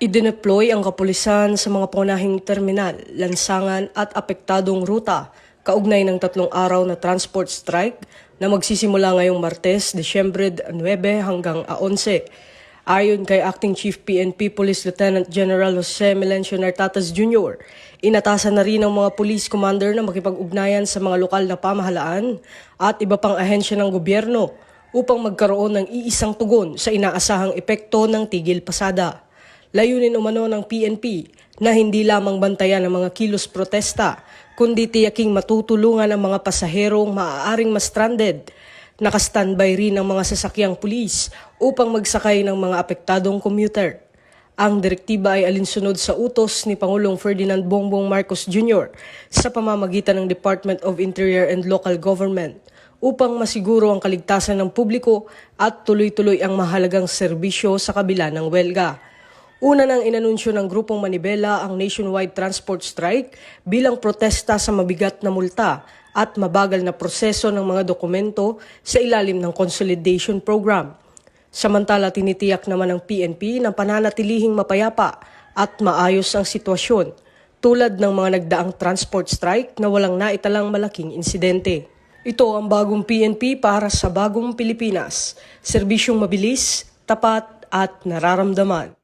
Idineploy ang kapulisan sa mga pangunahing terminal, lansangan at apektadong ruta kaugnay ng 3 araw na transport strike na magsisimula ngayong Martes, Disyembre 9 hanggang 11. Ayon kay Acting Chief PNP Police Lieutenant General Jose Melencio Nartatas Jr., inatasan na rin ng mga police commander na makipag-ugnayan sa mga lokal na pamahalaan at iba pang ahensya ng gobyerno upang magkaroon ng iisang tugon sa inaasahang epekto ng tigil pasada. Layunin umano ng PNP na hindi lamang bantayan ang mga kilos protesta, kundi tiyaking matutulungan ang mga pasaherong maaaring ma-stranded. Naka-standby rin ang mga sasakyang pulis upang magsakay ng mga apektadong commuter. Ang direktiba ay alinsunod sa utos ni Pangulong Ferdinand Bongbong Marcos Jr. sa pamamagitan ng Department of Interior and Local Government upang masiguro ang kaligtasan ng publiko at tuloy-tuloy ang mahalagang serbisyo sa kabila ng welga. Una nang inanunsyo ng Grupong Manibela ang nationwide transport strike bilang protesta sa mabigat na multa at mabagal na proseso ng mga dokumento sa ilalim ng consolidation program. Samantala, tinitiyak naman ng PNP na pananatilihing mapayapa at maayos ang sitwasyon tulad ng mga nagdaang transport strike na walang naitalang malaking insidente. Ito ang bagong PNP para sa bagong Pilipinas. Serbisyong mabilis, tapat at nararamdaman.